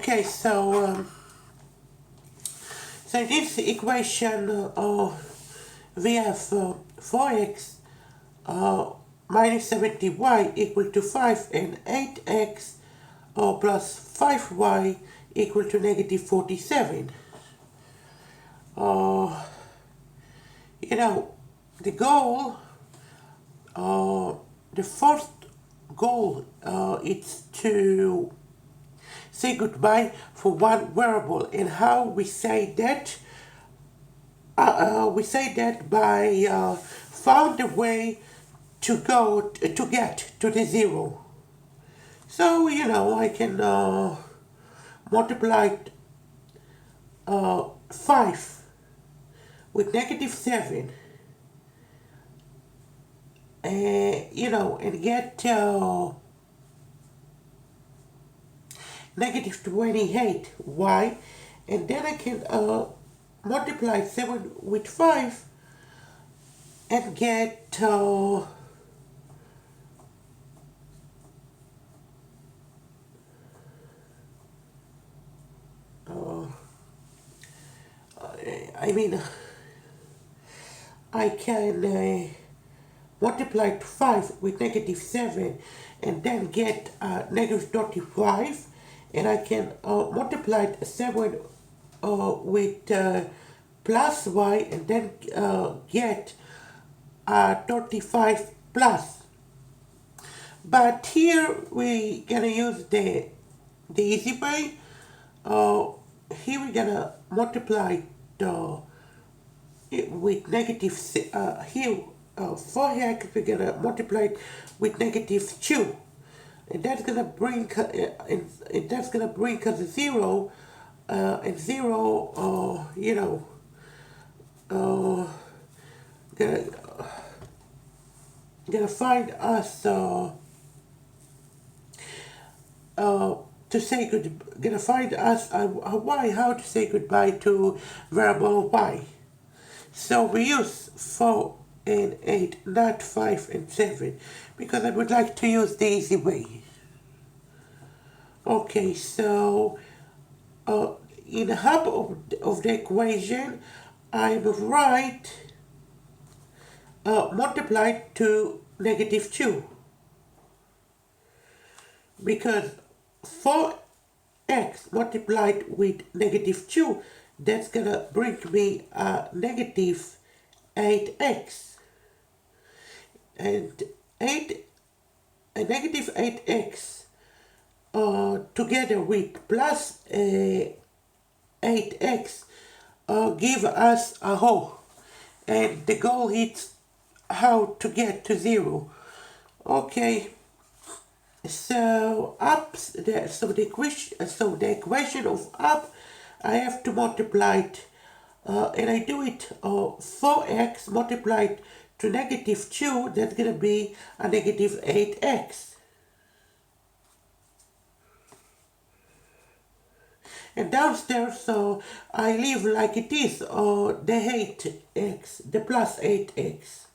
Okay, so in this equation we have 4x minus 70y equal to 5 and 8x plus 5y equal to negative 47. You know, the goal, the first goal is to say goodbye for one variable, and how we say that by found a way to get to the zero. So I can multiply 5 with negative 7, and get negative 28y, and then I can multiply 7 with 5 and get I mean, I can multiply 5 with negative 7 and then get negative 35, and I can multiply 7 with plus y and then get 35 plus. But here we gonna use the easy way. Here we're gonna multiply with negative here 4x we're gonna multiply with negative 2, and that's gonna bring and that's gonna bring us 0, and 0 gonna find us to say good, gonna find us y, how to say goodbye to variable y. So we use 4 and 8, not 5 and 7, because I would like to use the easy way. Okay, so in the hub of the equation, I will write multiplied to negative 2, because 4x multiplied with negative 2, that's gonna bring me negative 8x, and negative 8x together with plus 8x give us a whole, and the goal is how to get to 0. Okay, so the equation of up, I have to multiply it, and I do it 4x multiplied to negative 2, that's gonna be a negative 8x. And downstairs, so I leave like it is, the 8x, the plus 8x.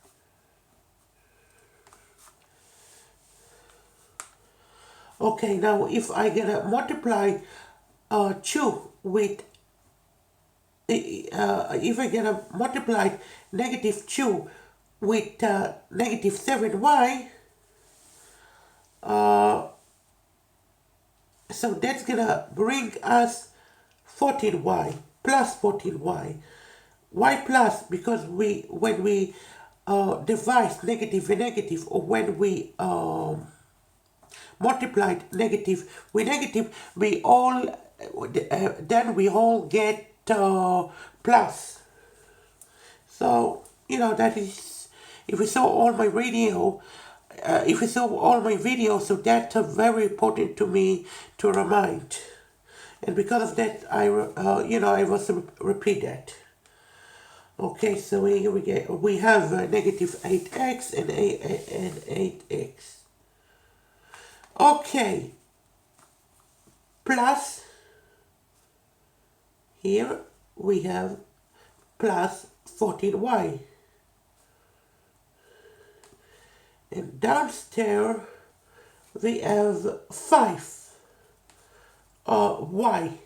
Okay, now if I gonna multiply 2 with, if I gonna multiply negative 2 with negative 7y, so that's gonna bring us 14y, plus 14y. Why plus? Because when we divide negative and negative, or when we multiplied negative with negative, we all then we all get plus. So that is, if you saw all my video, so that's very important to me to remind, and because of that I was repeat that. Okay, so here we have negative 8x and 8x. Okay, plus, here we have plus 14y, and downstairs we have 5 y.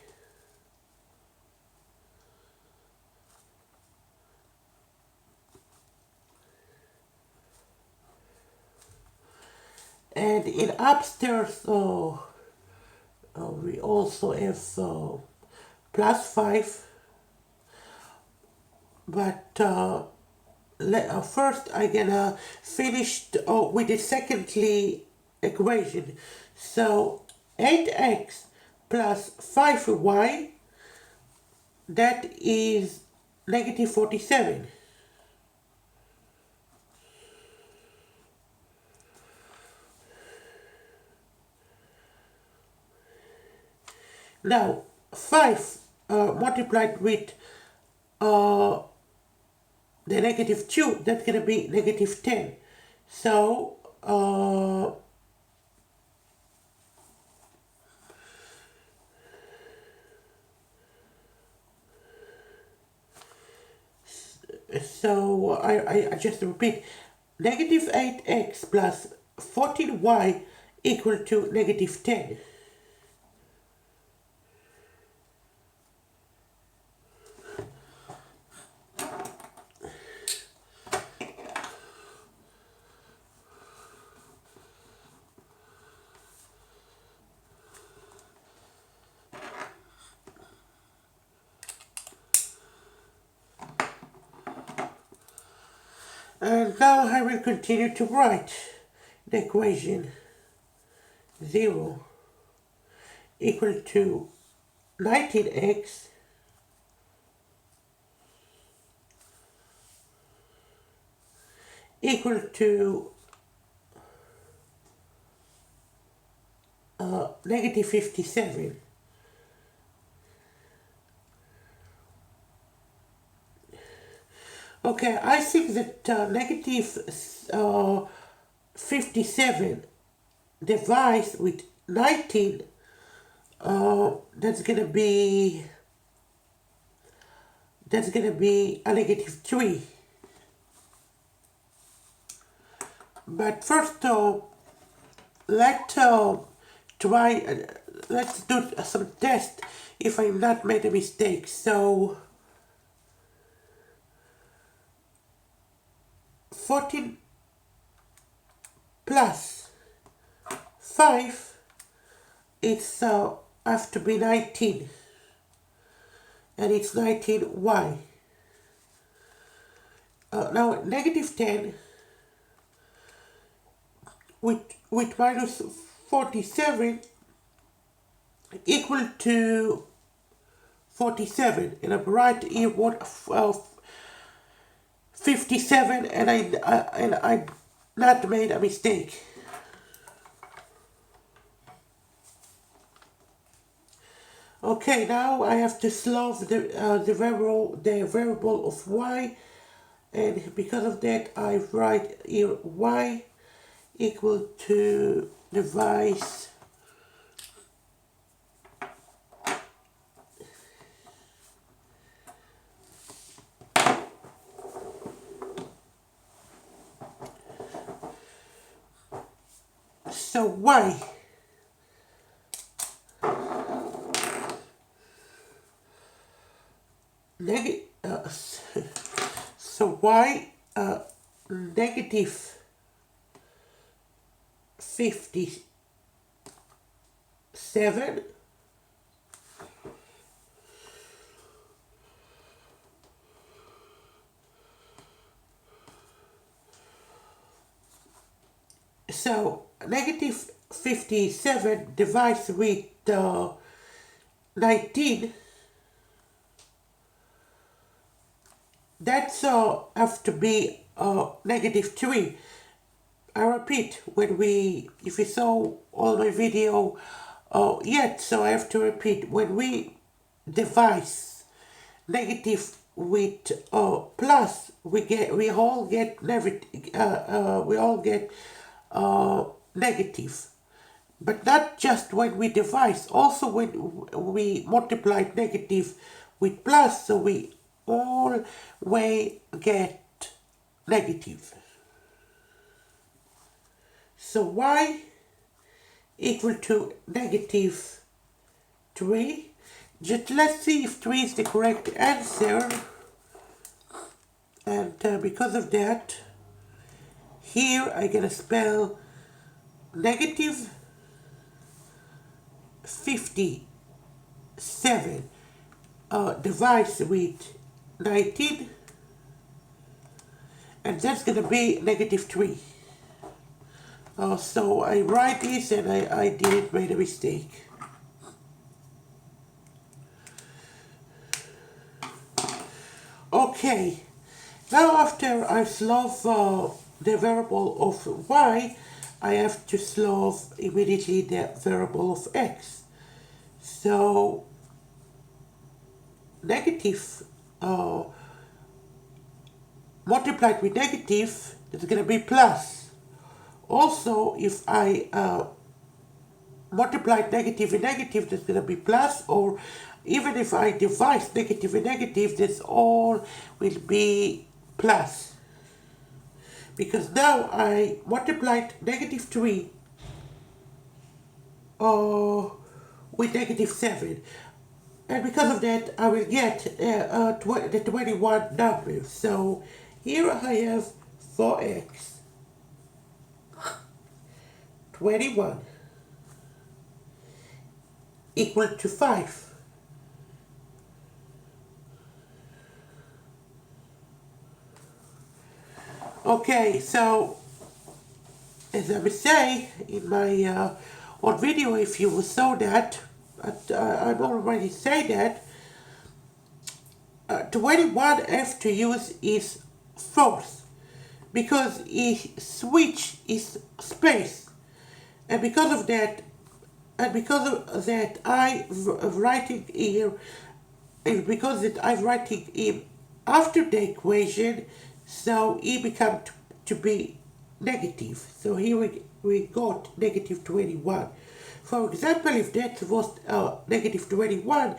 And in upstairs, we also have plus 5. But first I'm gonna finish with the secondly equation. So 8x plus 5y, that is negative 47. Now 5 multiplied with uh, the negative 2, that's gonna be negative 10. So I just repeat, negative 8x plus 14y equal to negative 10. And now I will continue to write the equation 0 equal to 19x equal to negative 57. Okay, I think that negative 57 divided with 19, that's gonna be a negative 3. But first, let's try. Let's do some test if I'm not made a mistake. So 14 plus 5, it's have to be 19, and it's 19y. Now negative 10 with minus 47 equal to 47, and I'm right here what 57, and I not made a mistake. Okay, now I have to solve the variable of y, and because of that I write here y equal to device so y so y negative 57 so negative 57 divides with 19, that's have to be negative 3. I repeat, if you saw all my video yet, so I have to repeat, when we divide negative with plus, we all get negative. But not just when we divide, also when we multiply negative with plus, so we always get negative. So y equal to negative 3. Just let's see if 3 is the correct answer. And because of that, here I'm gonna spell negative 57 divides with 19, and that's gonna be negative 3. So I write this and I didn't make a mistake. Okay, now after I solve the variable of y, I have to solve immediately the variable of x. So negative multiplied with negative is going to be plus. Also, if I multiply negative with negative, that's going to be plus, or even if I divide negative with negative, that's all will be plus. Because now I multiplied negative 3 with negative 7. And because of that, I will get the 21 number. So here I have 4x, 21, equal to 5. Okay, so as I would say in my on video, if you saw that, I've already said that 21 have to use is fourth, because switch is space, and because of that, I'm writing here, and because that I'm writing in after the equation, so e become to be negative. So here we got negative 21. For example, if that was negative 21,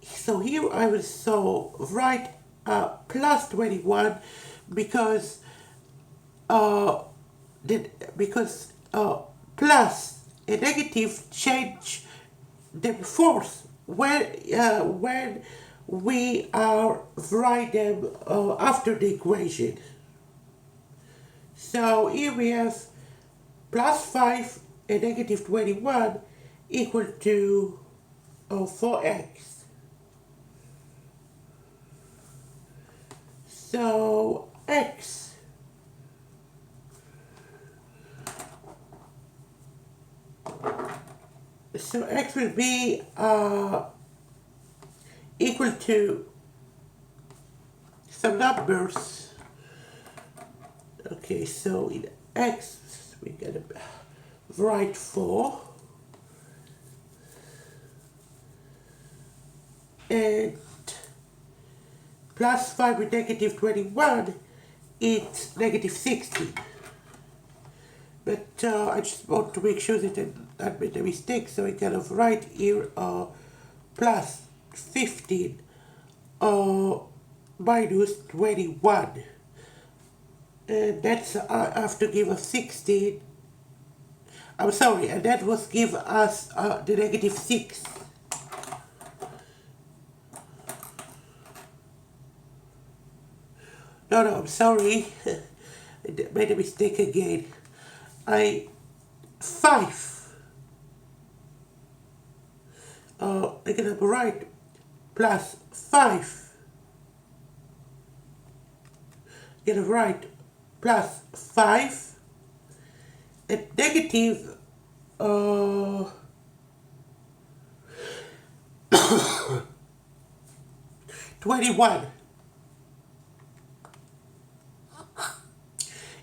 so here I will write plus 21, because plus and negative change the force when we are write them after the equation. So here we have plus 5 and negative 21 equal to 4x. So x will be equal to some numbers. Okay, so in x we're gonna write 4, and plus 5 with negative 21, it's negative 16. But I just want to make sure that I not made a mistake, so I kind of write here plus 15 minus 21. And that's I have to give us 16. I'm sorry, and that was give us the negative 6. No, I'm sorry. I made a mistake again. 5. I'm gonna write plus 5. I'm gonna write plus 5 and negative 21.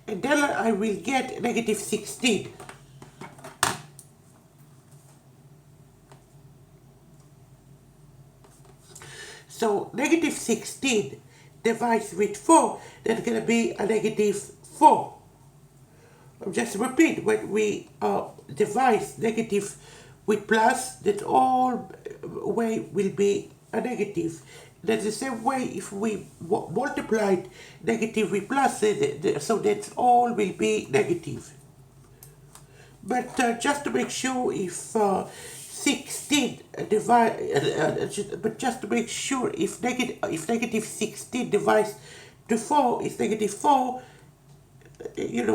And then I will get negative 16. So negative 16 divided with 4, that's going to be a negative 4. I'll just repeat, when we divide negative with plus, that all way will be a negative. That's the same way if we multiply negative with plus, so that all will be negative. But just to make sure if 16 divide, but just to make sure, if negative 16 divides to 4 is negative 4,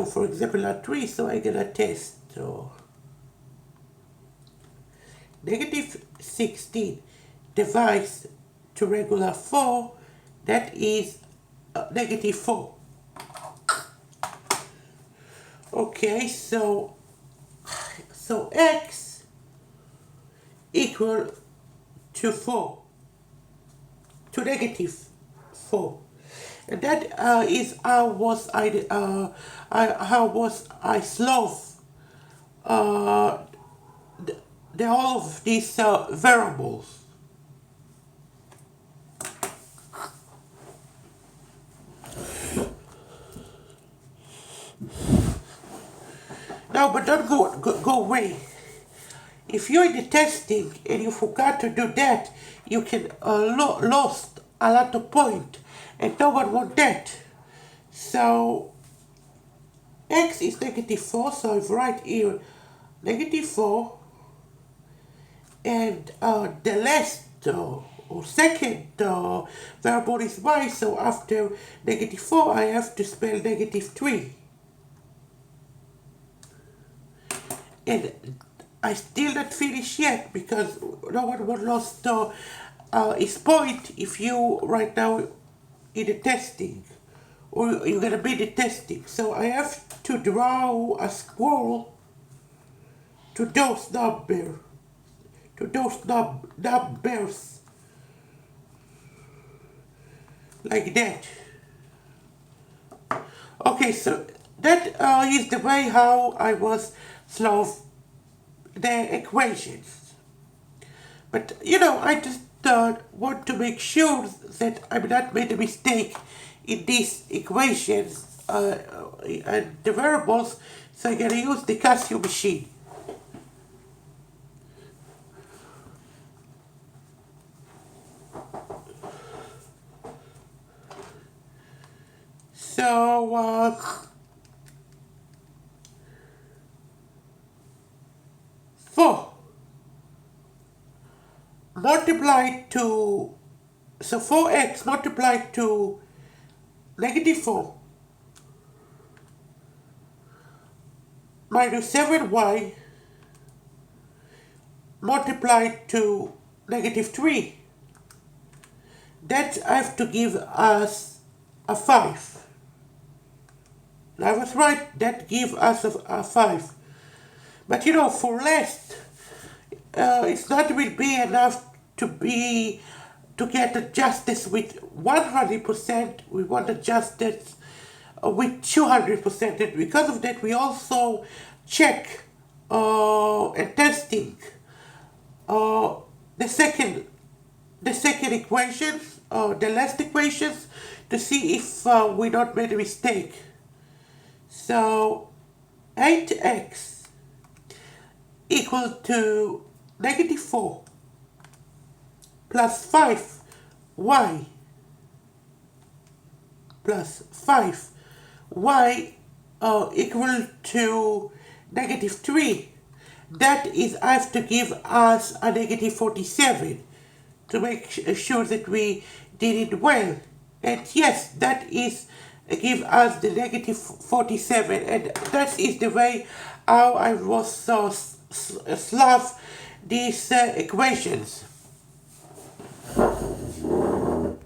for example, at 3, so I'm gonna test. So negative 16 divides to regular 4, that is negative 4. Okay, so x equal to 4, to negative 4. And that is how was I slove all of these variables. No, but don't go away. If you're in the testing and you forgot to do that, you can lost a lot of point, and no one want that. So x is negative 4, so I write here negative 4, and the last or second variable is y, so after negative 4 I have to spell negative 3. And I still not finished yet, because no one will lost his point if you right now in the testing, or you're gonna be the testing. So I have to draw a squirrel to those numbers, like that. Okay, so that is the way how I was solve the equations. But I just want to make sure that I'm not made a mistake in these equations and the variables, so I'm gonna use the Casio machine. So 4 multiplied to, so 4x multiplied to negative 4 minus 7y multiplied to negative 3, that I have to give us a 5. I was right, that give us a 5. But for less, it's not will be enough to get a justice with 100%. We want a justice with 200%. And because of that, we also check and testing the second equations, the last equations, to see if we not made a mistake. So 8x equal to negative 4 plus 5y plus 5y equal to negative 3. That is, I have to give us a negative 47 to make sure that we did it well. And yes, that is give us the negative 47, and that is the way how I was solve these equations.